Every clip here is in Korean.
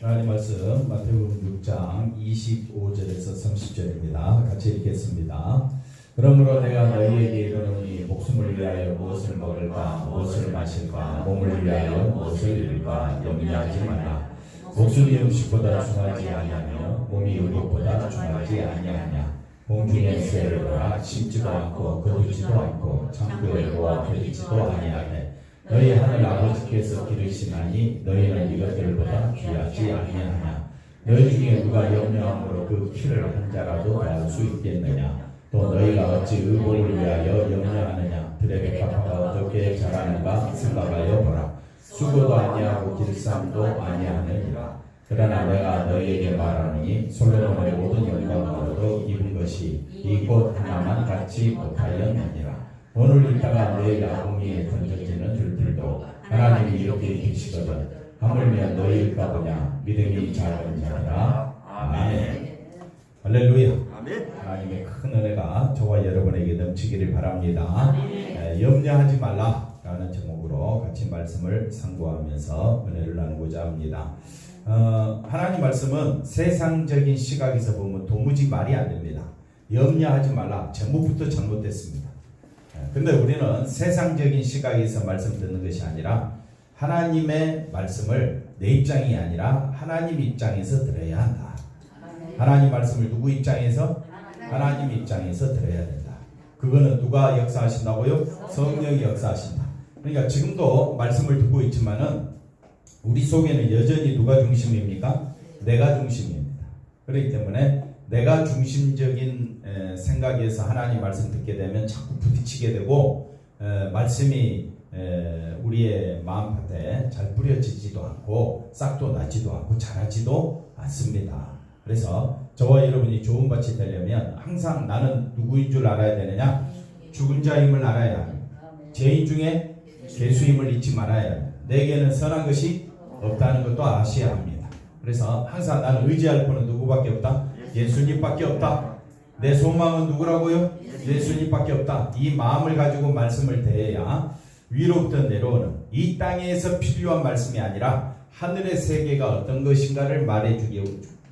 하나님 말씀 마태복음 6장 25절에서 30절입니다. 같이 읽겠습니다. 그러므로 내가 너희에게 이르노니 목숨을 위하여 무엇을 먹을까 무엇을 마실까 몸을 위하여 무엇을 입을까 염려하지 말라. 목숨이 음식보다 중하지 아니하며 몸이 의복보다 중하지 아니하냐. 공중의 새로라 심지도 않고 거두지도 않고 창고에 놓아 버리지도 아니하네. 너희 하늘 아버지께서 기르시나니 너희는 이것들보다 귀하지 아니하냐. 너희 중에 누가 염려함으로 그 키를 한 자라도 더할 수 있겠느냐. 또 너희가 어찌 의복을 위하여 염려하느냐. 들의 백합화가 어떻게 자라는가 생각하여 보라. 수고도 아니하고 길쌈도 아니하느니라. 그러나 내가 너희에게 말하노니 솔로몬의 모든 영광으로도 입은 것이 이 꽃 하나만 갖지 못하였느니라. 오늘 있다가 내일 아궁이에 던져지는 들들도 하나님이 이렇게 계시거든 하물며 너희일까 보냐. 믿음이 작은 자라. 아멘. 할렐루야. 아멘. 하나님의 큰 은혜가 저와 여러분에게 넘치기를 바랍니다. 염려하지 말라 라는 제목으로 같이 말씀을 상고하면서 은혜를 나누고자 합니다. 하나님 말씀은 세상적인 시각에서 보면 도무지 말이 안 됩니다. 염려하지 말라. 제목부터 잘못됐습니다. 근데 우리는 세상적인 시각에서 말씀 듣는 것이 아니라 하나님의 말씀을 내 입장이 아니라 하나님 입장에서 들어야 한다. 하나님 말씀을 누구 입장에서? 하나님 입장에서 들어야 된다. 그거는 누가 역사하신다고요? 성령이 역사하신다. 그러니까 지금도 말씀을 듣고 있지만은 우리 속에는 여전히 누가 중심입니까? 내가 중심입니다. 그렇기 때문에 내가 중심적인 생각에서 하나님 말씀 듣게 되면 자꾸 부딪히게 되고 말씀이 우리의 마음밭에 잘 뿌려지지도 않고 싹도 나지도 않고 자라지도 않습니다. 그래서 저와 여러분이 좋은 밭이 되려면 항상 나는 누구인 줄 알아야 되느냐? 죽은 자임을 알아야 합니다. 죄인 중에 괴수임을 잊지 말아야 합니다. 내게는 선한 것이 없다는 것도 아셔야 합니다. 그래서 항상 나는 의지할 분은 누구밖에 없다? 예수님밖에 없다. 내 소망은 누구라고요? 예수님밖에 없다. 이 마음을 가지고 말씀을 대해야 위로부터 내려오는 이 땅에서 필요한 말씀이 아니라 하늘의 세계가 어떤 것인가를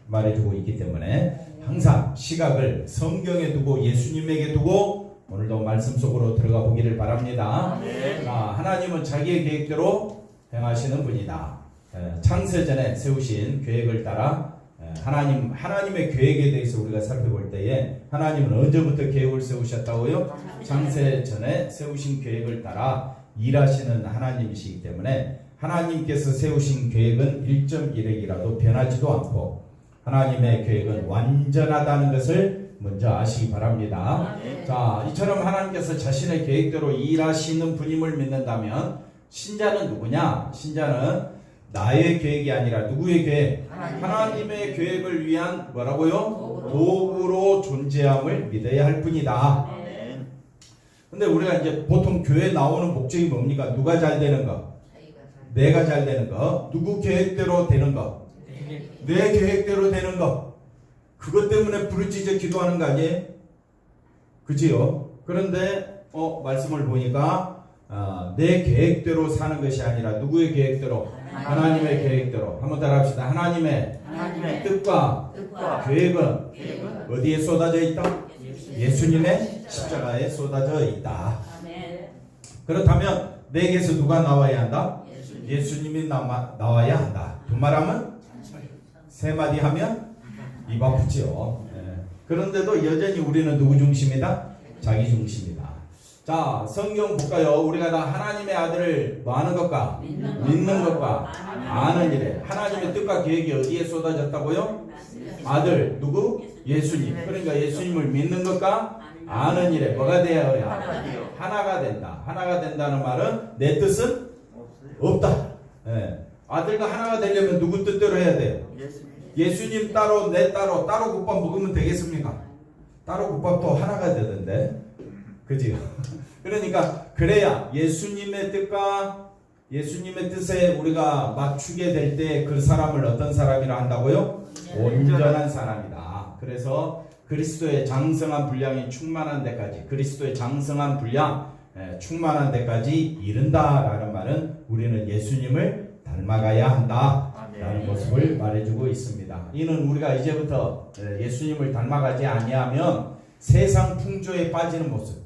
말해주고 있기 때문에 항상 시각을 성경에 두고 예수님에게 두고 오늘도 말씀 속으로 들어가 보기를 바랍니다. 하나님은 자기의 계획대로 행하시는 분이다. 창세전에 세우신 계획을 따라 하나님의 계획에 대해서 우리가 살펴볼 때에 하나님은 언제부터 계획을 세우셨다고요? 창세전에 세우신 계획을 따라 일하시는 하나님이시기 때문에 하나님께서 세우신 계획은 1.1핵이라도 변하지도 않고 하나님의 계획은 완전하다는 것을 먼저 아시기 바랍니다. 자, 이처럼 하나님께서 자신의 계획대로 일하시는 분임을 믿는다면 신자는 누구냐? 신자는 나의 계획이 아니라 누구의 계획? 하나님의 계획을 위한 뭐라고요? 도구로 존재함을 믿어야 할 뿐이다. 근데 우리가 이제 보통 교회 나오는 목적이 뭡니까? 누가 잘 되는 거? 내가 잘 되는 거. 누구 계획대로 되는 거? 내 계획대로 되는 거. 그것 때문에 부르짖어 기도하는 거 아니에요? 그지요? 그런데 말씀을 보니까 내 계획대로 사는 것이 아니라 누구의 계획대로? 하나님의 계획대로. 한번 따라 합시다. 하나님의 뜻과 계획은 어디에 쏟아져 있다? 예수님의 십자가에 쏟아져 있다. 그렇다면 내게서 누가 나와야 한다? 예수님이 나와야 한다. 두 말하면 세 마디 하면 입 아프지요. 그런데도 여전히 우리는 누구 중심이다? 자기 중심이다. 자, 성경 볼까요? 우리가 다 하나님의 아들을 뭐 하는 것과? 믿는 것과 아는 일에 하나님의 뜻과 계획이 어디에 쏟아졌다고요? 아들, 누구? 예수님. 그러니까 예수님을 믿는 것과 아는 일에 뭐가 되어야 해요? 하나가 된다. 하나가 된다는 말은 내 뜻은 없다. 아들과 하나가 되려면 누구 뜻대로 해야 돼요? 예수님 따로 내 따로 국밥 먹으면 되겠습니까? 따로 국밥도 하나가 되던데. 그지요? 그러니까 그래야 예수님의 뜻과 예수님의 뜻에 우리가 맞추게 될 때 그 사람을 어떤 사람이라 한다고요? 온전한 사람이다. 그래서 그리스도의 장성한 분량이 충만한 데까지 그리스도의 장성한 분량 충만한 데까지 이른다라는 말은 우리는 예수님을 닮아가야 한다라는 모습을 말해주고 있습니다. 이는 우리가 이제부터 예수님을 닮아가지 아니하면 세상 풍조에 빠지는 모습,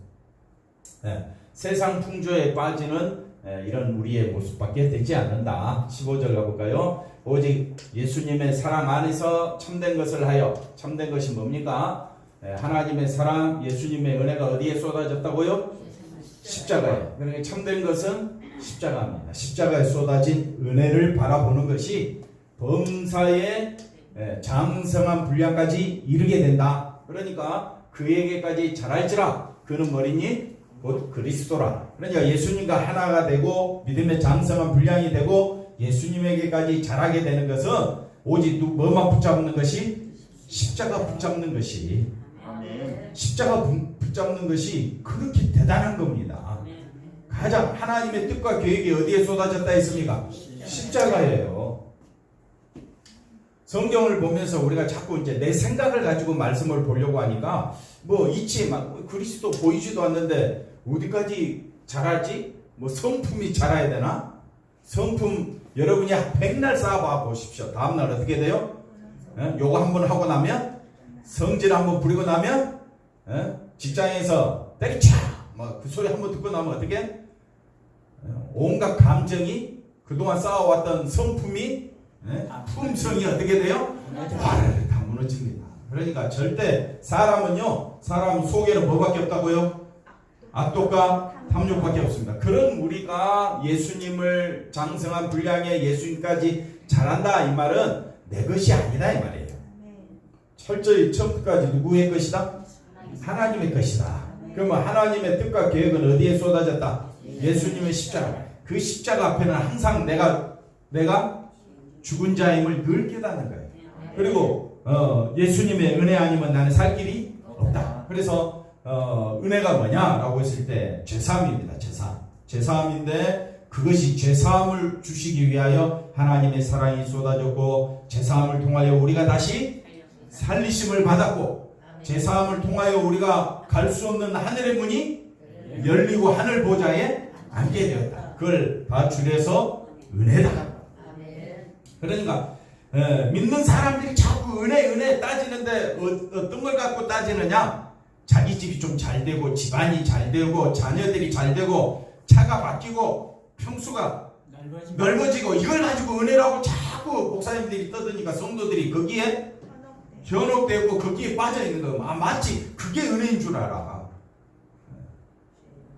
세상 풍조에 빠지는 이런 우리의 모습밖에 되지 않는다. 15절 가볼까요? 오직 예수님의 사랑 안에서 참된 것을 하여, 참된 것이 뭡니까? 하나님의 사랑, 예수님의 은혜가 어디에 쏟아졌다고요? 십자가에. 그러니까 참된 것은 십자가입니다. 십자가에 쏟아진 은혜를 바라보는 것이 범사의 장성한 분량까지 이르게 된다. 그러니까 그에게까지 잘할지라 그는 뭐리니? 곧 그리스도라. 그러니까 예수님과 하나가 되고 믿음의 장성한 분량이 되고 예수님에게까지 자라게 되는 것은 오직 뭐만 붙잡는 것이? 십자가 붙잡는 것이. 십자가 붙잡는 것이 그렇게 대단한 겁니다. 가장 하나님의 뜻과 계획이 어디에 쏟아졌다 했습니까? 십자가예요. 성경을 보면서 우리가 자꾸 이제 내 생각을 가지고 말씀을 보려고 하니까 뭐 있지 막 그리스도 보이지도 않는데 어디까지 자랄지? 뭐 성품이 자라야 되나? 성품 여러분이 백날 쌓아봐 보십시오. 다음날 어떻게 돼요? 요거 한번 하고 나면 성질 한번 부리고 나면 직장에서 때리쳐 뭐 그 소리 한번 듣고 나면 어떻게? 온갖 감정이 그동안 쌓아왔던 성품이 품성이 어떻게 돼요? 와르르 다 무너집니다. 그러니까 절대 사람 속에는 뭐밖에 없다고요? 악독과 탐욕밖에 없습니다. 그런 우리가 예수님을 장성한 분량의 예수님까지 잘한다 이 말은 내 것이 아니다 이 말이에요. 철저히 처음부터까지 누구의 것이다? 하나님의 것이다. 그러면 하나님의 뜻과 계획은 어디에 쏟아졌다? 예수님의 십자가. 그 십자가 앞에는 항상 내가 죽은 자임을 늘 깨닫는 거예요. 그리고 예수님의 은혜 아니면 나는 살 길이 없다. 그래서 은혜가 뭐냐라고 했을 때 죄사함입니다. 죄사함인데 그것이 죄사함을 주시기 위하여 하나님의 사랑이 쏟아졌고 죄사함을 통하여 우리가 다시 살리심을 받았고 죄사함을 통하여 우리가 갈 수 없는 하늘의 문이 열리고 하늘 보좌에 앉게 되었다. 그걸 다 줄여서 은혜다. 그러니까 믿는 사람들이 자꾸 은혜 따지는데 어떤 걸 갖고 따지느냐? 자기 집이 좀 잘 되고 집안이 잘 되고 자녀들이 잘 되고 차가 바뀌고 평수가 넓어지고 이걸 가지고 은혜라고 자꾸 목사님들이 떠드니까 성도들이 거기에 현혹되고 거기에 빠져있는 거 마치 그게 은혜인 줄 알아.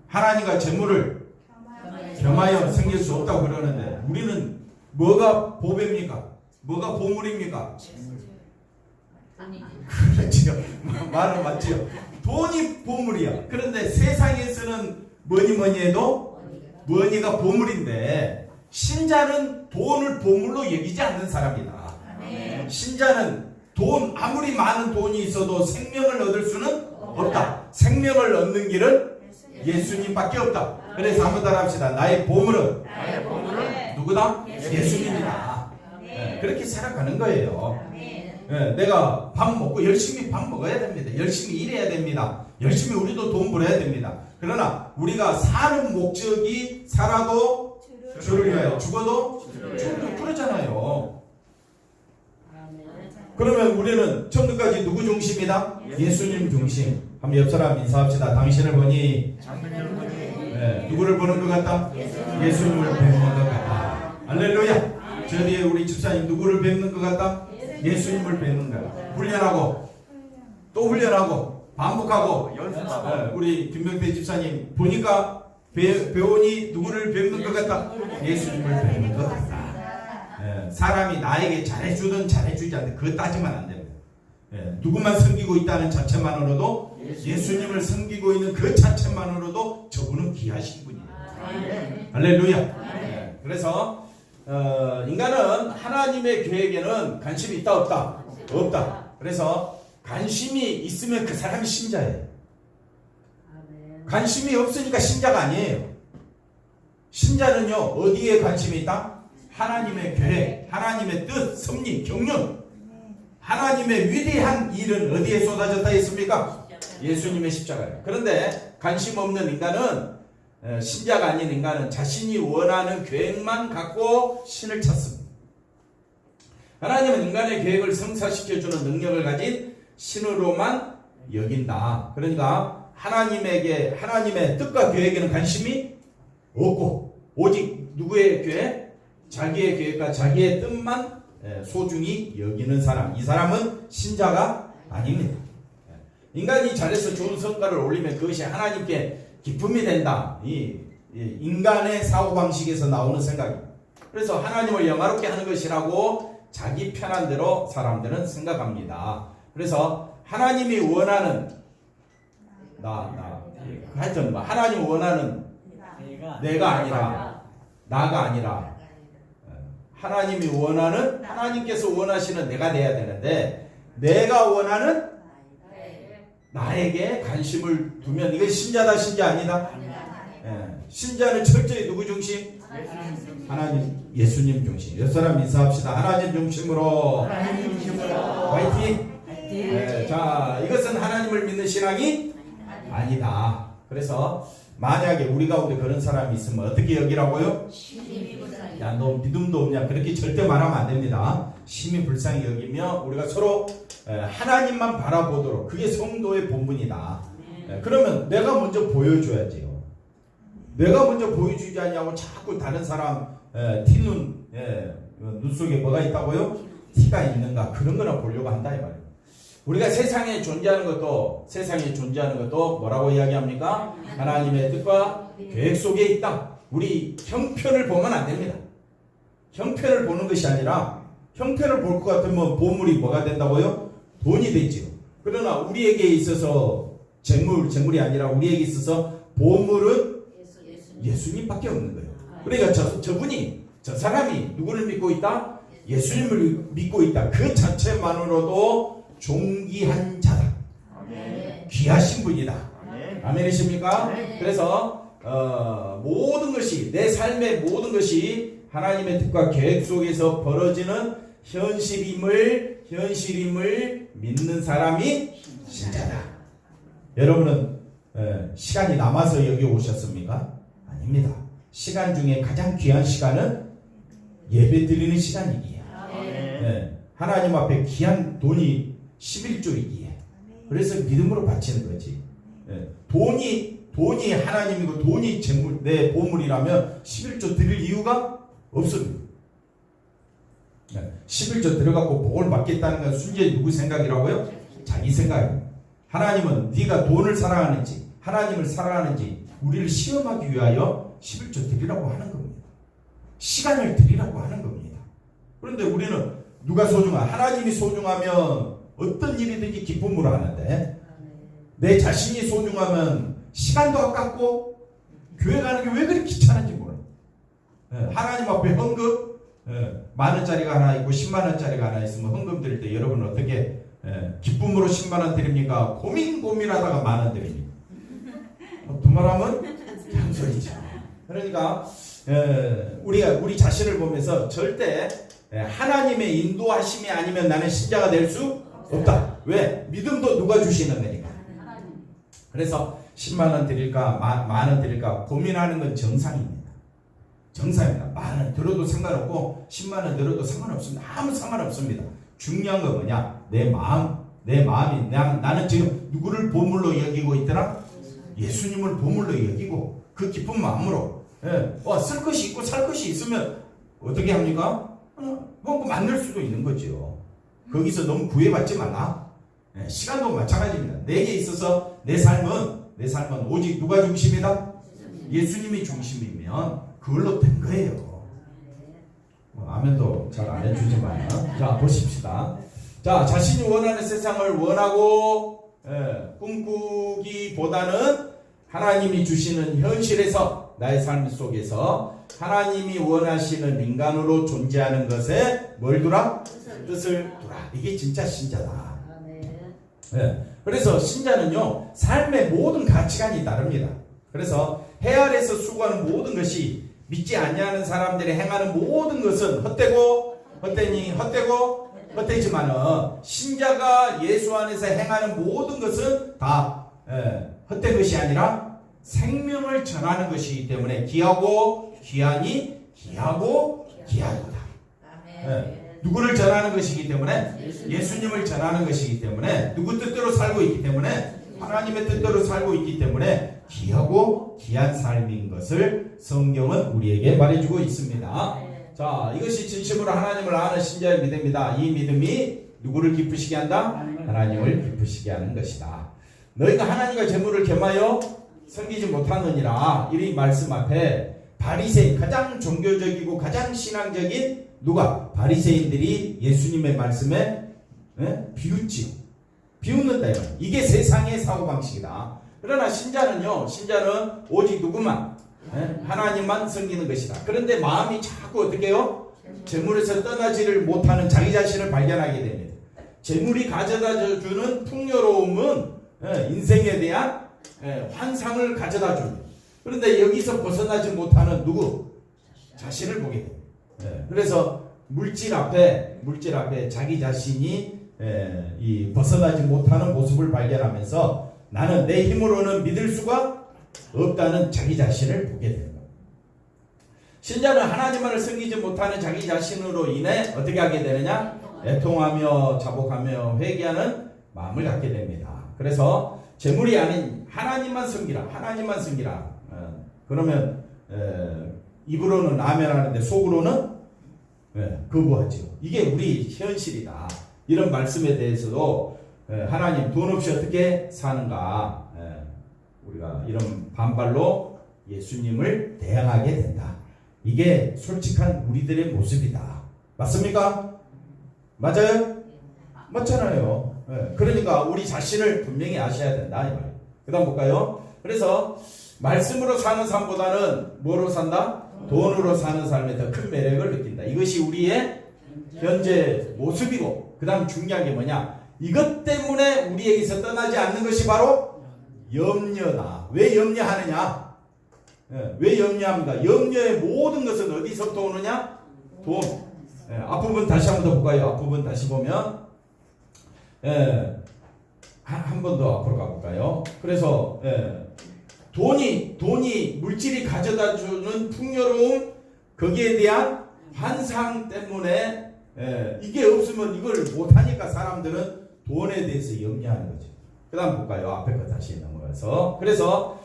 하나님과 재물을 겸하여 생길 수 없다고 그러는데 우리는 뭐가 보배입니까? 뭐가 보물입니까? 그렇지요. 말은 맞지요. 돈이 보물이야. 그런데 세상에서는 뭐니 해도 뭐니가 보물인데 신자는 돈을 보물로 여기지 않는 사람이다. 신자는 돈 아무리 많은 돈이 있어도 생명을 얻을 수는 없다. 생명을 얻는 길은 예수님밖에 없다. 그래서 한번 따라합시다. 나의 보물은 누구다? 예수님이다. 그렇게 살아가는 거예요. 내가 밥 먹고 열심히 밥 먹어야 됩니다. 열심히 일해야 됩니다. 열심히 우리도 돈 벌어야 됩니다. 그러나 우리가 사는 목적이 살아도 주를 위하여 죽어도 주를 그러잖아요. 그러면 우리는 처음부터까지 누구 중심이다? 예수님 중심. 한번 옆 사람 인사합시다. 당신을 보니 누구를 보는 것 같다? 예수님을 뵙는 것 같다. 할렐루야. 저 뒤에 우리 집사님 누구를 뵙는 것 같다? 예수님을 뵙는 거야. 훈련하고 또 훈련하고 반복하고 우리 김병태 집사님 보니까 배우니 누구를 뵙는 것 같다? 예수님을 뵙는 것 같다. 사람이 나에게 잘해주든 잘해주지 않든 그거 따지면 안 됩니다. 누구만 섬기고 있다는 자체만으로도 예수님을 섬기고 있는 그 자체만으로도 저분은 귀하신 분이에요. 할렐루야. 그래서 인간은 하나님의 계획에는 관심이 있다 없다? 없다. 그래서 관심이 있으면 그 사람이 신자예요. 관심이 없으니까 신자가 아니에요. 신자는요 어디에 관심이 있다? 하나님의 계획, 하나님의 뜻, 섭리, 경륜. 하나님의 위대한 일은 어디에 쏟아졌다 했습니까? 예수님의 십자가예요. 그런데 관심 없는 인간은 신자가 아닌 인간은 자신이 원하는 계획만 갖고 신을 찾습니다. 하나님은 인간의 계획을 성사시켜주는 능력을 가진 신으로만 여긴다. 그러니까 하나님의 뜻과 계획에는 관심이 없고 오직 누구의 계획? 자기의 계획과 자기의 뜻만 소중히 여기는 사람. 이 사람은 신자가 아닙니다. 인간이 잘해서 좋은 성과를 올리면 그것이 하나님께 기쁨이 된다. 이 인간의 사고방식에서 나오는 생각입니다. 그래서 하나님을 영화롭게 하는 것이라고 자기 편한 대로 사람들은 생각합니다. 그래서 하나님이 원하는 하여튼 하나님이 원하는 내가 아니라 나가 아니라 하나님이 원하는 하나님께서 원하시는 내가 돼야 되는데 내가 원하는 나에게 관심을 두면 이건 신자다 신자 아니다? 신자는 철저히 누구 중심? 하나님 예수님 중심. 옆 사람 인사합시다. 하나님 중심으로 화이팅! 자, 이것은 하나님을 믿는 신앙이 아니다. 그래서 만약에 우리 가운데 그런 사람이 있으면 어떻게 여기라고요? 야, 너 믿음도 없냐? 그렇게 절대 말하면 안 됩니다. 심히 불쌍히 여기며 우리가 서로 하나님만 바라보도록, 그게 성도의 본분이다. 그러면 내가 먼저 보여줘야지요. 내가 먼저 보여주지 않냐고 자꾸 다른 사람 티눈 눈 속에 뭐가 있다고요? 티가 있는가? 그런 거나 보려고 한다 이 말이에요. 우리가 세상에 존재하는 것도 뭐라고 이야기합니까? 하나님의 뜻과 계획 속에 있다. 우리 형편을 보면 안 됩니다. 형편을 보는 것이 아니라 형편을 볼 것 같으면 보물이 뭐가 된다고요? 돈이 되지요. 그러나 우리에게 있어서 재물이 아니라 우리에게 있어서 보물은 예수님밖에 없는 거예요. 그러니까 저 사람이 누구를 믿고 있다? 예수님을 믿고 있다. 그 자체만으로도 존귀한 자다. 귀하신 분이다. 아멘이십니까? 그래서 모든 것이, 내 삶의 모든 것이 하나님의 뜻과 계획 속에서 벌어지는 현실임을 믿는 사람이 신자다. 여러분은 시간이 남아서 여기 오셨습니까? 아닙니다. 시간 중에 가장 귀한 시간은 예배 드리는 시간이기에 하나님 앞에 귀한 돈이 11조이기에 그래서 믿음으로 바치는 거지. 돈이 하나님이고 돈이 내 보물이라면 11조 드릴 이유가 없습니다. 11조 들어가고 복을 받겠다는 건 순전히 누구 생각이라고요? 자기 생각입니다. 하나님은 네가 돈을 사랑하는지 하나님을 사랑하는지 우리를 시험하기 위하여 11조 드리라고 하는 겁니다. 시간을 드리라고 하는 겁니다. 그런데 우리는 누가 하나님이 소중하면 어떤 일이든지 기쁨으로 하는데 내 자신이 소중하면 시간도 아깝고 교회 가는 게 왜 그렇게 귀찮은지 몰라. 하나님 앞에 헌금 10,000원짜리가 하나 있고 100,000원짜리가 하나 있으면 헌금 드릴 때 여러분은 어떻게 기쁨으로 100,000원 드립니까? 고민하다가 10,000원 드립니까? 두 말하면 잔소리죠. 그러니까 우리 자신을 보면서 절대 하나님의 인도하심이 아니면 나는 신자가 될 수 없다. 왜? 믿음도 누가 주시는 거니까. 그래서 100,000원 드릴까 10,000원 드릴까 고민하는 건 정상입니다. 정상입니다. 10,000원 들어도 상관없고 100,000원 들어도 상관없습니다. 아무 상관없습니다. 중요한 건 뭐냐? 내 마음이 나는 지금 누구를 보물로 여기고 있더라? 예수님을 보물로 여기고 그 기쁜 마음으로 쓸 것이 있고 살 것이 있으면 어떻게 합니까? 뭐 만들 수도 있는 거죠. 거기서 너무 구애받지 말라. 시간도 마찬가지입니다. 내게 있어서 내 삶은 오직 누가 중심이다? 예수님이 중심이면 그걸로 된 거예요. 아멘도 잘 안 해주지만 자 보십시다. 자 자신이 원하는 세상을 원하고 꿈꾸기보다는 하나님이 주시는 현실에서 나의 삶 속에서 하나님이 원하시는 인간으로 존재하는 것에 뭘 두라? 뜻을 두라. 이게 진짜 신자다. 그래서 신자는요 삶의 모든 가치관이 다릅니다. 그래서 해 아래서 수고하는 모든 것이 믿지 않냐는 사람들이 행하는 모든 것은 헛되지만은 신자가 예수 안에서 행하는 모든 것은 다 헛된 것이 아니라 생명을 전하는 것이기 때문에 귀하고 귀하니 귀하고 귀하도다. 네. 누구를 전하는 것이기 때문에 예수님을 전하는 것이기 때문에 누구 뜻대로 살고 있기 때문에 하나님의 뜻대로 살고 있기 때문에 귀하고 귀한 삶인 것을 성경은 우리에게 말해주고 있습니다. 자, 이것이 진심으로 하나님을 아는 신자의 믿음이다. 이 믿음이 누구를 기쁘시게 한다? 하나님을 기쁘시게 하는 것이다. 너희가 하나님과 재물을 겸하여 섬기지 못하느니라. 이 말씀 앞에 바리새인, 가장 종교적이고 가장 신앙적인 누가? 바리새인들이 예수님의 말씀에 비웃지요. 비웃는다. 이게 세상의 사고방식이다. 그러나 신자는 오직 누구만? 하나님만 섬기는 것이다. 그런데 마음이 자꾸 어떻게 해요? 재물에서 떠나지를 못하는 자기 자신을 발견하게 됩니다. 재물이 가져다 주는 풍요로움은 인생에 대한 환상을 가져다 줍니다. 그런데 여기서 벗어나지 못하는 누구? 자신을 보게 됩니다. 그래서 물질 앞에 자기 자신이 이 벗어나지 못하는 모습을 발견하면서 나는 내 힘으로는 믿을 수가 없다는 자기 자신을 보게 되는 겁니다. 신자는 하나님만을 섬기지 못하는 자기 자신으로 인해 어떻게 하게 되느냐? 애통하며 자복하며 회개하는 마음을 갖게 됩니다. 그래서 재물이 아닌 하나님만 섬기라. 그러면 입으로는 아멘 하는데 속으로는 거부하죠. 이게 우리 현실이다. 이런 말씀에 대해서도 하나님 돈 없이 어떻게 사는가, 우리가 이런 반발로 예수님을 대항하게 된다. 이게 솔직한 우리들의 모습이다. 맞습니까? 맞아요? 맞잖아요. 그러니까 우리 자신을 분명히 아셔야 된다 이 말이에요. 그 다음 볼까요? 그래서 말씀으로 사는 삶보다는 뭐로 산다? 돈으로 사는 삶에 더 큰 매력을 느낀다. 이것이 우리의 현재 모습이고, 그 다음 중요한 게 뭐냐? 이것 때문에 우리에게서 떠나지 않는 것이 바로 염려다. 왜 염려하느냐? 왜 염려합니까? 염려의 모든 것은 어디서부터 오느냐? 돈. 앞부분 다시 한 번 더 볼까요? 앞부분 다시 보면 한 번 더 앞으로 가볼까요? 그래서 돈이 물질이 가져다 주는 풍요로움, 거기에 대한 환상 때문에 이게 없으면 이걸 못하니까 사람들은 돈에 대해서 염려하는 거죠. 그 다음 볼까요? 앞에 거 다시 넘어가서. 그래서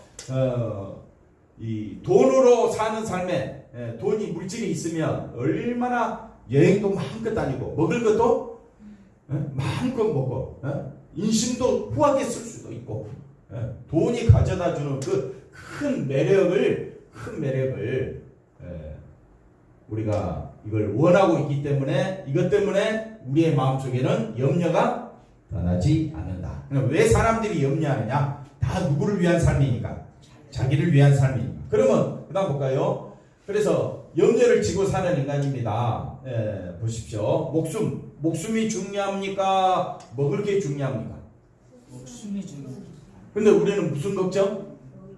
이 돈으로 사는 삶에 돈이 물질이 있으면 얼마나 여행도 마음껏 다니고 먹을 것도 마음껏 먹고 인심도 후하게 쓸 수도 있고 돈이 가져다 주는 그 큰 매력을 우리가 이걸 원하고 있기 때문에 이것 때문에 우리의 마음속에는 염려가 떠나지 않는다. 왜 사람들이 염려하느냐? 다 누구를 위한 삶이니까. 자기를 위한 삶이니까. 그러면 그 다음 볼까요? 그래서 염려를 지고 사는 인간입니다. 보십시오. 목숨이 중요합니까? 먹을 게 중요합니까? 목숨이 중요합니다. 근데 우리는 무슨 걱정?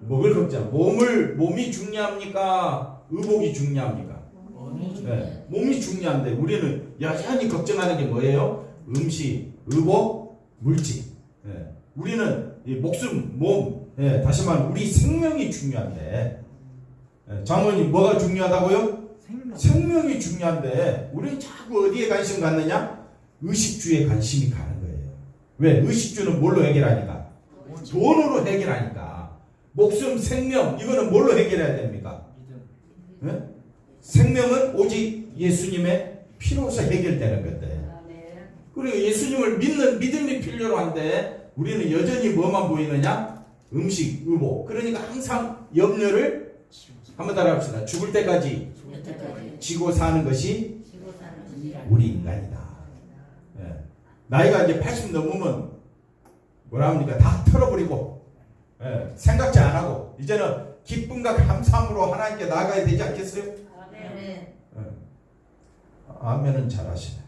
먹을 걱정. 몸이 중요합니까? 의복이 중요합니까? 몸이 중요한데 우리는 여전히 걱정하는 게 뭐예요? 음식, 의복, 물질. 우리는 목숨, 몸, 다시 말하면 우리 생명이 중요한데, 장모님 뭐가 중요하다고요? 생명이 중요한데 우리는 자꾸 어디에 관심 갖느냐? 의식주에 관심이 가는 거예요. 왜? 의식주는 뭘로 해결하니까? 돈으로 해결하니까. 목숨, 생명, 이거는 뭘로 해결해야 됩니까? 생명은 오직 예수님의 피로서 해결되는 건데. 그리고 예수님을 믿는 믿음이 필요로 한데 우리는 여전히 뭐만 보이느냐? 음식, 의복. 그러니까 항상 염려를 한번 따라합시다. 죽을 때까지 지고 사는 것이 우리 인간이다. 나이가 이제 80 넘으면 뭐라 합니까? 다 털어버리고 생각지 안 하고 이제는 기쁨과 감사함으로 하나님께 나아가야 되지 않겠어요? 아멘은 잘하시네.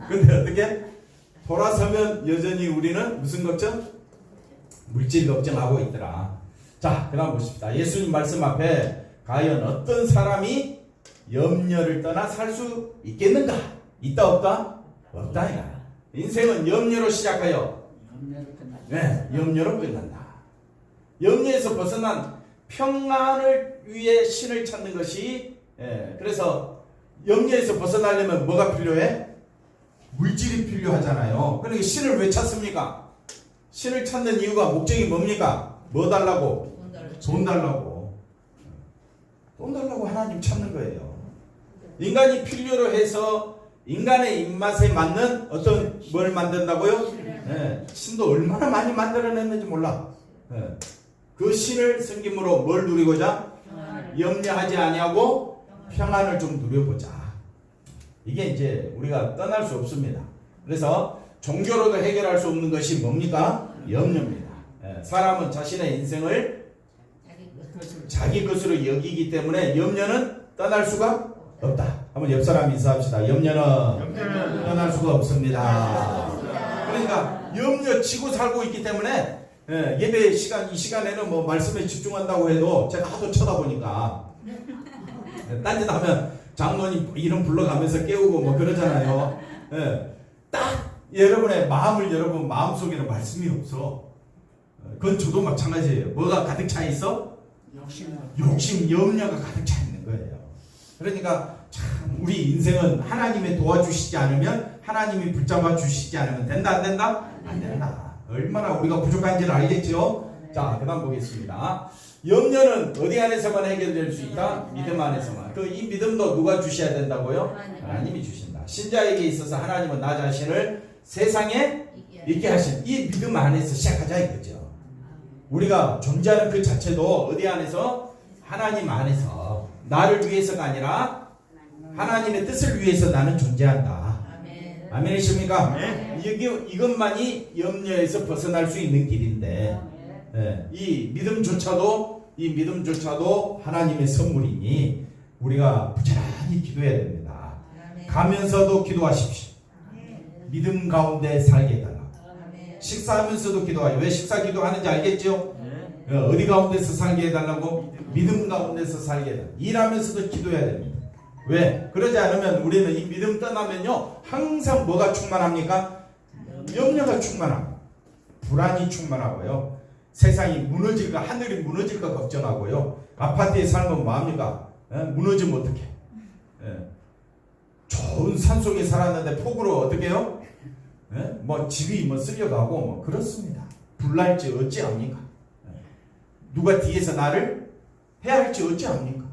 근데 어떻게? 돌아서면 여전히 우리는 무슨 걱정? 물질 걱정하고 있더라. 자, 그 다음 보십시다. 예수님 말씀 앞에 과연 어떤 사람이 염려를 떠나 살 수 있겠는가? 있다 없다? 없다. 인생은 염려로 시작하여 염려로 끝난다. 염려에서 벗어난 평안을 위해 신을 찾는 것이 그래서 염려에서 벗어나려면 뭐가 필요해? 물질이 필요하잖아요. 그러니까 신을 왜 찾습니까? 신을 찾는 이유가 목적이 뭡니까? 뭐 달라고? 돈 달라고. 돈 달라고 하나님 찾는 거예요. 인간이 필요로 해서 인간의 입맛에 맞는 어떤 뭘 만든다고요? 신도 얼마나 많이 만들어냈는지 몰라. 그 신을 섬김으로 뭘 누리고자? 염려하지 아니하고 평안을 좀 누려보자. 이게 이제 우리가 떠날 수 없습니다. 그래서 종교로도 해결할 수 없는 것이 뭡니까? 염려입니다. 사람은 자신의 인생을 자기 것으로 여기기 때문에 염려는 떠날 수가 없다. 한번 옆 사람 인사합시다. 염려는 떠날 수가 없습니다. 그러니까 염려 치고 살고 있기 때문에 예배 시간 이 시간에는 뭐 말씀에 집중한다고 해도 제가 하도 쳐다보니까 딴짓 하면 장로님 이름 불러가면서 깨우고 뭐 그러잖아요. 딱 여러분의 마음을 여러분 마음속에는 말씀이 없어. 그건 저도 마찬가지예요. 뭐가 가득 차 있어? 욕심, 염려가 가득 차 있는 거예요. 그러니까 참 우리 인생은 하나님이 도와주시지 않으면 하나님이 붙잡아 주시지 않으면 된다 안 된다? 안 된다. 얼마나 우리가 부족한지를 알겠죠? 자, 그 다음 보겠습니다. 염려는 어디 안에서만 해결될 수 있다? 믿음 안에서만. 이 믿음도 누가 주셔야 된다고요? 하나님이 주신다. 신자에게 있어서 하나님은 나 자신을 세상에 있게 하신 이 믿음 안에서 시작하자 이거죠. 우리가 존재하는 그 자체도 어디 안에서? 하나님 안에서. 나를 위해서가 아니라 하나님의 뜻을 위해서 나는 존재한다. 아멘이십니까? 이것만이 염려에서 벗어날 수 있는 길인데 이 믿음조차도 하나님의 선물이니 우리가 부지런히 기도해야 됩니다. 가면서도 기도하십시오. 믿음 가운데 살게 해달라. 식사하면서도 기도하여. 왜 식사 기도하는지 알겠죠? 어디 가운데서 살게 해달라고? 믿음 가운데서 살게 해달라. 일하면서도 기도해야 됩니다. 왜? 그러지 않으면 우리는 이 믿음 떠나면요 항상 뭐가 충만합니까? 염려가 충만합니다. 불안이 충만하고요. 세상이 무너질까, 하늘이 무너질까 걱정하고요. 아파트에 살면 뭐합니까? 무너지면 어떡해? 좋은 산속에 살았는데 폭우로 어떻게 해요? 뭐 집이 뭐 쓸려가고 뭐 그렇습니다. 불날지 어찌합니까? 누가 뒤에서 나를 해할지 어찌합니까?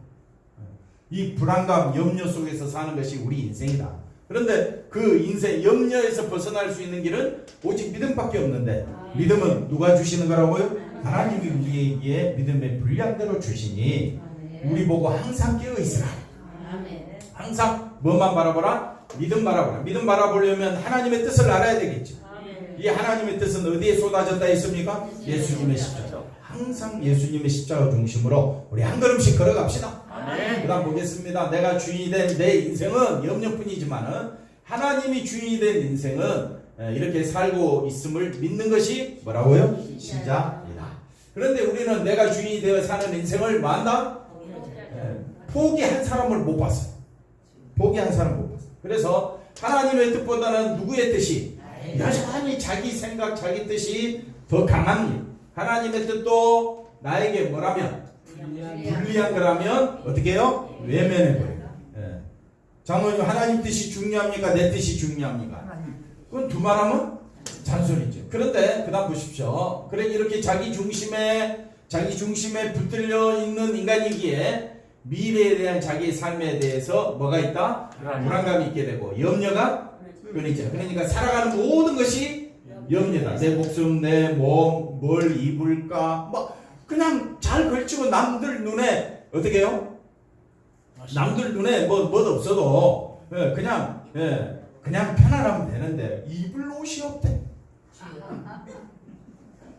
이 불안감, 염려 속에서 사는 것이 우리 인생이다. 그런데 그 인생, 염려에서 벗어날 수 있는 길은 오직 믿음밖에 없는데 믿음은 누가 주시는 거라고요? 하나님이 우리에게 믿음의 분량대로 주시니 우리 보고 항상 깨어있으라. 항상 뭐만 바라보라? 믿음 바라보라. 믿음 바라보려면 하나님의 뜻을 알아야 되겠죠. 이 하나님의 뜻은 어디에 쏟아졌다 했습니까? 예수님의 십자가. 항상 예수님의 십자가 중심으로 우리 한 걸음씩 걸어갑시다. 그 다음 보겠습니다. 내가 주인이 된 내 인생은 염려뿐이지만은 하나님이 주인이 된 인생은 이렇게 살고 있음을 믿는 것이 뭐라고요? 신자이다. 그런데 우리는 내가 주인이 되어 사는 인생을 뭐 한다? 포기한 사람을 못 봤어요. 포기한 사람을 못 봤어요. 그래서 하나님의 뜻보다는 누구의 뜻이? 여전히 자기 생각, 자기 뜻이 더 강합니다. 하나님의 뜻도 나에게 뭐라면? 불리한 거라면 어떻게 해요? 외면해버려요. 장로님, 하나님 뜻이 중요합니까? 내 뜻이 중요합니까? 그건 두 말하면 잔소리죠. 그런데 그 다음 보십시오. 그래 이렇게 자기 중심에 붙들려 있는 인간이기에 미래에 대한 자기의 삶에 대해서 뭐가 있다? 불안감이 있게 되고 염려가 끊이죠. 그러니까 살아가는 모든 것이 염려다. 내 목숨, 내 몸, 뭘 입을까? 뭐 그냥 잘 걸치고 남들 눈에 어떻게 해요? 남들 눈에 뭐도 없어도 그냥 편안하면 되는데 입을 옷이 없대.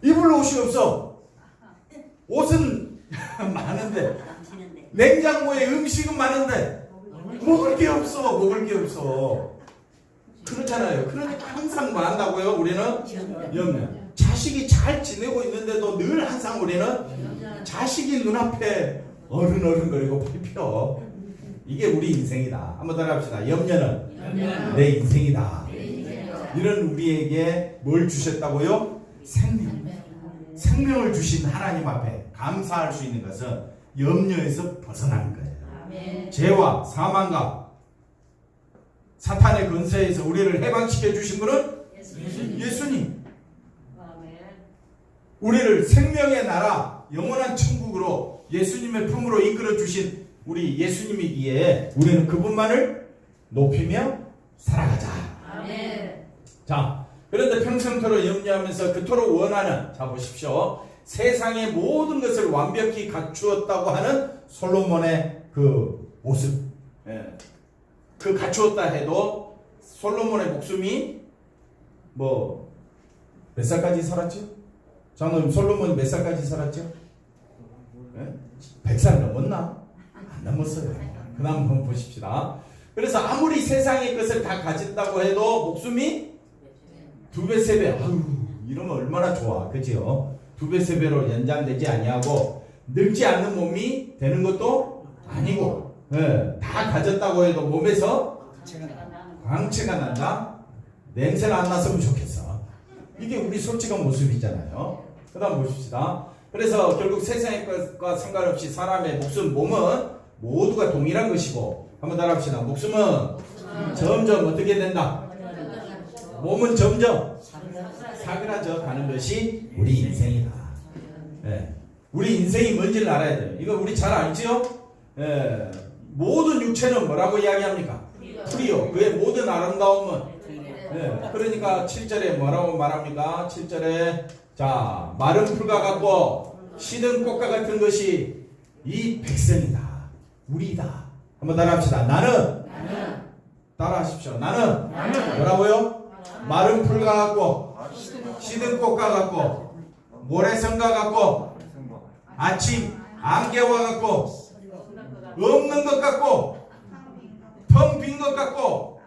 입을 옷이 없어. 옷은 많은데 냉장고에 음식은 많은데 먹을 게 없어. 그렇잖아요. 그러니까 항상 뭐 한다고요? 우리는 염려. 자식이 잘 지내고 있는데도 늘 항상 우리는 자식이 눈앞에 어른거리고 펴. 이게 우리 인생이다. 한번 따라합시다. 염려는 내 인생이다. 이런 우리에게 뭘 주셨다고요? 생명. 생명을 주신 하나님 앞에 감사할 수 있는 것은 염려에서 벗어나는 거예요. 아멘. 죄와 사망과 사탄의 권세에서 우리를 해방시켜 주신 분은 예수님. 아멘. 우리를 생명의 나라 영원한 천국으로 예수님의 품으로 이끌어 주신 우리 예수님이기에 우리는 그분만을 높이며 살아가자. 아멘. 자, 그런데 평생토록 염려하면서 그토록 원하는, 자 보십시오, 세상의 모든 것을 완벽히 갖추었다고 하는 솔로몬의 그 모습, 그 갖추었다 해도 솔로몬의 목숨이 뭐 몇 살까지 살았죠? 장로님, 솔로몬이 몇 살까지 살았죠? 100살 넘었나? 안 넘었어요. 그 다음 한번 보십시다. 그래서 아무리 세상의 것을 다 가진다고 해도 목숨이 2배, 3배, 아유, 이러면 얼마나 좋아, 그지요? 2배, 3배로 연장되지 아니하고 늙지 않는 몸이 되는 것도 아니고, 다 가졌다고 해도 몸에서 광채가 난다? 냄새가 안 났으면 좋겠어. 이게 우리 솔직한 모습이잖아요. 그 다음 보십시다. 그래서 결국 세상의 것과 상관없이 사람의 목숨, 몸은 모두가 동일한 것이고, 한번 따라합시다. 목숨은 점점 어떻게 된다? 몸은 점점 사그라져 가는 것이 우리 인생이다. 우리 인생이 뭔지를 알아야 돼요. 이거 우리 잘 알지요? 모든 육체는 뭐라고 이야기합니까? 풀이요. 그의 모든 아름다움은, 그러니까 7절에 뭐라고 말합니까? 7절에 자, 마른 풀과 같고 시든 꽃과 같은 것이 이 백성이다. 우리다. 한번 따라합시다. 나는 따라하십시오. 나는 뭐라고요? 마른 풀과 같고 시든 꽃과 같고 모래성과 같고 아침 안개와 같고 없는 것 같고 텅 빈 것 같고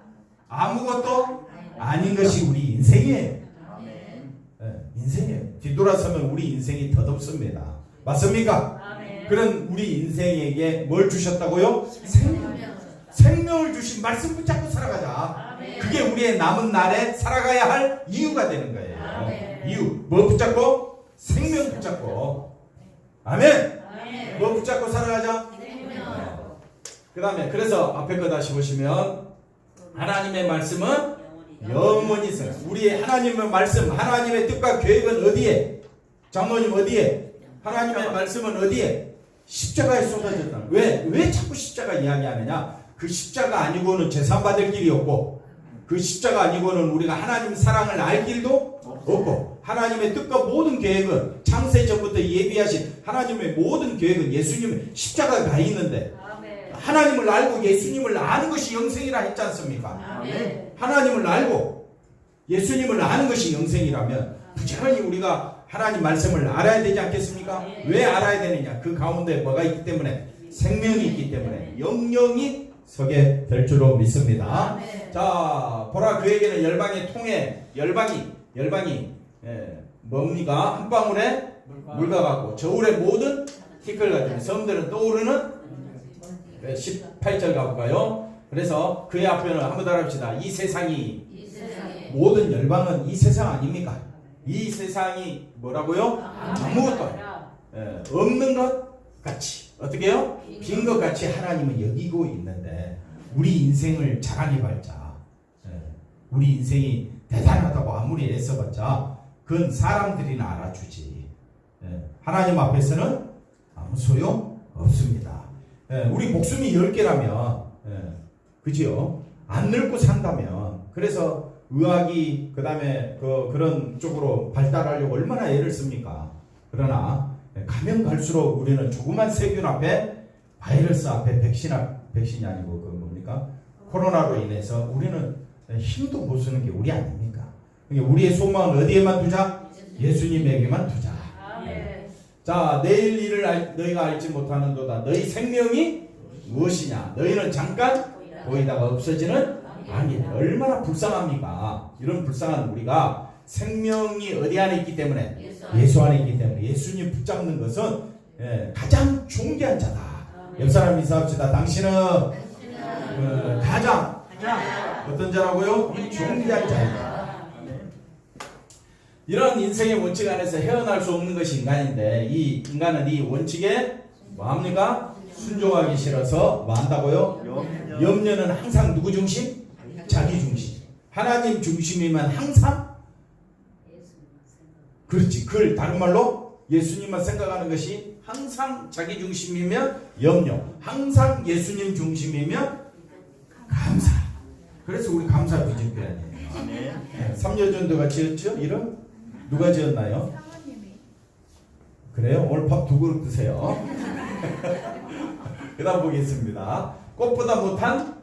아무것도 아닌 것이 우리 인생이에요. 인생이에요. 뒤돌아서면 우리 인생이 덧없습니다. 맞습니까? 그런 우리 인생에게 뭘 주셨다고요? 생명을 주신 말씀 붙잡고 살아가자. 그게 우리의 남은 날에 살아가야 할 이유가 되는 거예요. 이유. 뭐 붙잡고? 생명 붙잡고. 아멘. 뭐 붙잡고 살아가자? 그 다음에 그래서 앞에 거 다시 보시면 하나님의 말씀은 영원히 있어요. 우리의 하나님의 말씀, 하나님의 뜻과 계획은 어디에? 장로님 어디에? 하나님의 말씀은 어디에? 십자가에 쏟아졌다. 왜 자꾸 십자가 이야기하느냐? 그 십자가 아니고는 재산받을 길이 없고, 그 십자가 아니고는 우리가 하나님 사랑을 알 길도 없고, 하나님의 뜻과 모든 계획은 창세 전부터 예비하신 하나님의 모든 계획은 예수님의 십자가에 가 있는데, 하나님을 알고 예수님을 아는 것이 영생이라 했지 않습니까? 하나님을 알고 예수님을 아는 것이 영생이라면 부지런히 우리가 하나님 말씀을 알아야 되지 않겠습니까? 왜 알아야 되느냐? 그 가운데 뭐가 있기 때문에? 생명이 있기 때문에 영영이 서게 될 줄로 믿습니다. 자, 보라 그에게는 열방의 통에 열방이 뭡니까? 한 방울의 물과 같고 저울의 모든 티끌 같은 섬들은 떠오르는 18절 가볼까요? 그래서 그의 앞에는 한번 따라합시다. 이 세상이 모든 열방은 이 세상 아닙니까? 이 세상이 뭐라고요? 아무것도 없는 것 같이 어떻게 해요? 빈 것 같이 하나님은 여기고 있는데 우리 인생을 자랑해 발자 우리 인생이 대단하다고 아무리 애써봤자 그건 사람들이나 알아주지 하나님 앞에서는 아무 소용 없습니다. 우리 목숨이 10개라면 그지요? 안 늙고 산다면 그래서 의학이 그 다음에 그런 쪽으로 발달하려고 얼마나 애를 씁니까? 그러나 가면 갈수록 우리는 조그만 세균 앞에 바이러스 앞에 백신이 아니고 그 뭡니까? 코로나로 인해서 우리는 힘도 못 쓰는 게 우리 아닙니까? 그러니까 우리의 소망은 어디에만 두자? 예수님에게만 두자. 자, 내일 일을 너희가 알지 못하는도다. 너희 생명이 무엇이냐? 너희는 잠깐 보이다가 없어지는 아니. 얼마나 불쌍합니까? 이런 불쌍한 우리가 생명이 어디 안에 있기 때문에 예수 안에 있기 때문에 예수님 붙잡는 것은 가장 존귀한 자다. 옆 사람 인사합시다. 당신은 가장 어떤 자라고요? 존귀한 자이다. 이런 인생의 원칙 안에서 헤어날 수 없는 것이 인간인데 이 인간은 이 원칙에 뭐합니까? 순종하기 싫어서 뭐 한다고요? 염려는 항상 누구 중심? 자기 중심. 하나님 중심이면 항상 그렇지. 그걸 다른 말로 예수님만 생각하는 것이 항상 자기 중심이면 염려, 항상 예수님 중심이면 감사. 그래서 우리 감사 비전교회아니에요. 3년 전도가 지었죠? 이름? 누가 지었나요? 그래요? 오늘 밥 2그릇 드세요. 그 다음 보겠습니다. 꽃보다 못한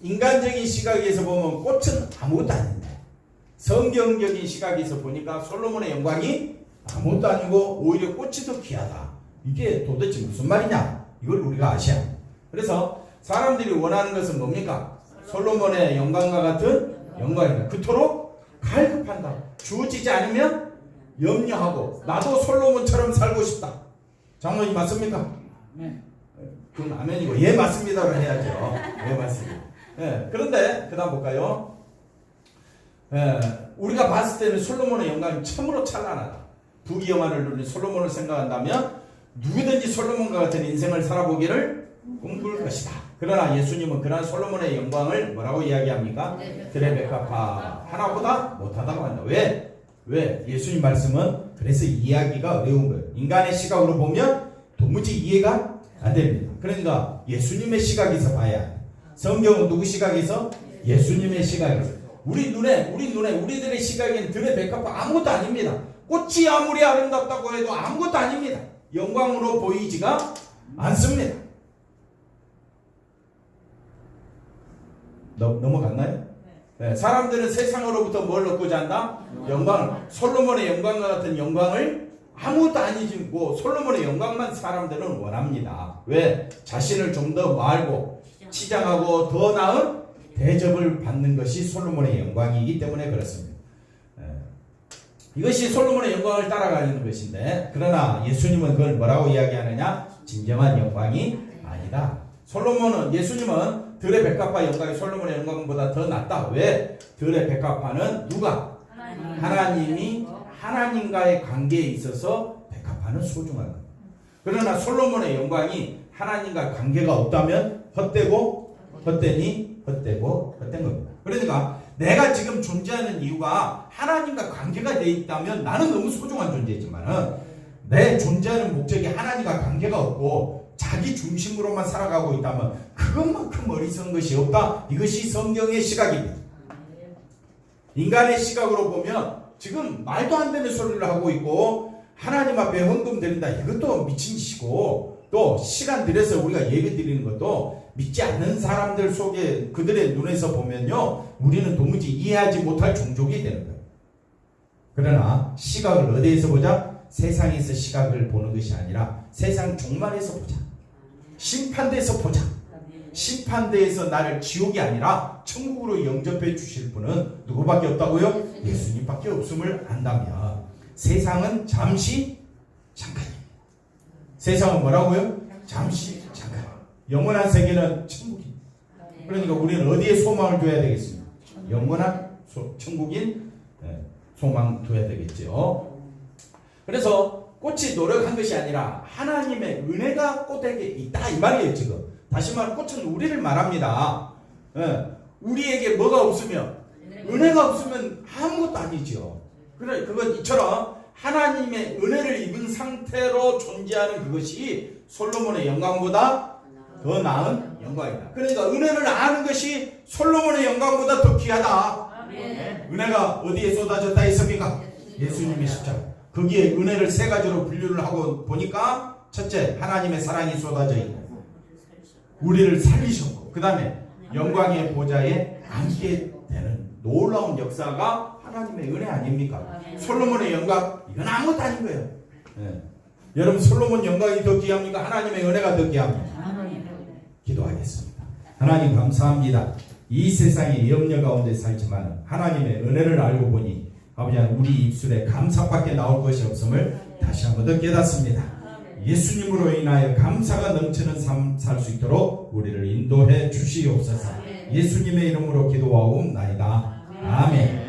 인간적인 시각에서 보면 꽃은 아무것도 아닌데 성경적인 시각에서 보니까 솔로몬의 영광이 아무것도 아니고 오히려 꽃이 더 귀하다. 이게 도대체 무슨 말이냐? 이걸 우리가 아셔야 합니다. 그래서 사람들이 원하는 것은 뭡니까? 솔로몬의 영광과 같은 영광이다. 그토록 갈급한다. 주어지지 않으면 염려하고 나도 솔로몬처럼 살고 싶다. 장로님 맞습니까? 네. 그건 아멘이고 예 맞습니다로 해야죠. 예 맞습니다. 예, 그런데 그 다음 볼까요? 예, 우리가 봤을 때는 솔로몬의 영광이 참으로 찬란하다. 부귀영화를 누린 솔로몬을 생각한다면 누구든지 솔로몬과 같은 인생을 살아보기를 꿈꿀 것이다. 그러나 예수님은 그러한 솔로몬의 영광을 뭐라고 이야기합니까? 드레베카파 하나보다 못하다고 한다. 왜? 예수님 말씀은 그래서 이해하기가 어려운 거예요. 인간의 시각으로 보면 도무지 이해가 안 됩니다. 그러니까 예수님의 시각에서 봐야 해요. 성경은 누구 시각에서? 예수님의 시각에서. 우리들의 시각에는 드레베카파 아무것도 아닙니다. 꽃이 아무리 아름답다고 해도 아무것도 아닙니다. 영광으로 보이지가 않습니다. 넘어갔나요? 네, 사람들은 세상으로부터 뭘 얻고자 한다? 영광을. 솔로몬의 영광과 같은 영광을 아무것도 아니고 솔로몬의 영광만 사람들은 원합니다. 왜? 자신을 좀 더 알고 치장하고 더 나은 대접을 받는 것이 솔로몬의 영광이기 때문에 그렇습니다. 이것이 솔로몬의 영광을 따라가는 것인데 그러나 예수님은 그걸 뭐라고 이야기하느냐? 진정한 영광이 아니다. 예수님은 들의 백합화 영광이 솔로몬의 영광보다 더 낫다. 왜? 들의 백합화는 누가? 하나님이 하나님과의 관계에 있어서 백합화는 소중한 겁니다. 그러나 솔로몬의 영광이 하나님과 관계가 없다면 헛된 겁니다. 그러니까 내가 지금 존재하는 이유가 하나님과 관계가 되어 있다면 나는 너무 소중한 존재지만은 내 존재하는 목적이 하나님과 관계가 없고 자기 중심으로만 살아가고 있다면 그것만큼 어리석은 것이 없다. 이것이 성경의 시각입니다. 인간의 시각으로 보면 지금 말도 안 되는 소리를 하고 있고 하나님 앞에 헌금 드린다. 이것도 미친 짓이고 또 시간 들여서 우리가 예배 드리는 것도 믿지 않는 사람들 속에 그들의 눈에서 보면요 우리는 도무지 이해하지 못할 종족이 되는 거예요. 그러나 시각을 어디에서 보자? 세상에서 시각을 보는 것이 아니라 세상 종말에서 보자. 심판대에서 보자. 심판대에서 나를 지옥이 아니라 천국으로 영접해 주실 분은 누구밖에 없다고요? 예수님밖에 없음을 안다면 세상은 잠시 잠깐입니다. 세상은 뭐라고요? 잠시 잠깐. 영원한 세계는 천국입니다. 그러니까 우리는 어디에 소망을 둬야 되겠습니까? 영원한 천국인 소망 둬야 되겠죠. 그래서 꽃이 노력한 것이 아니라 하나님의 은혜가 꽃에게 있다 이 말이에요. 지금 다시 말하면 꽃은 우리를 말합니다. 우리에게 뭐가 없으면 은혜가 없으면 아무것도 아니죠. 그래 그건 이처럼 하나님의 은혜를 입은 상태로 존재하는 그것이 솔로몬의 영광보다 더 나은 영광이다. 그러니까 은혜를 아는 것이 솔로몬의 영광보다 더 귀하다. 은혜가 어디에 쏟아졌다 했습니까? 예수님의 십자가. 거기에 은혜를 세 가지로 분류를 하고 보니까 첫째 하나님의 사랑이 쏟아져 있고 우리를 살리셨고 그 다음에 영광의 보좌에 앉게 되는 놀라운 역사가 하나님의 은혜 아닙니까? 솔로몬의 영광 이건 아무것도 아닌 거예요. 여러분 솔로몬 영광이 더 귀합니까? 하나님의 은혜가 더 귀합니까? 기도하겠습니다. 하나님 감사합니다. 이 세상의 염려 가운데 살지만 하나님의 은혜를 알고 보니 아버지 우리 입술에 감사밖에 나올 것이 없음을 다시 한번 더 깨닫습니다. 예수님으로 인하여 감사가 넘치는 삶 살 수 있도록 우리를 인도해 주시옵소서. 예수님의 이름으로 기도하옵나이다. 아멘.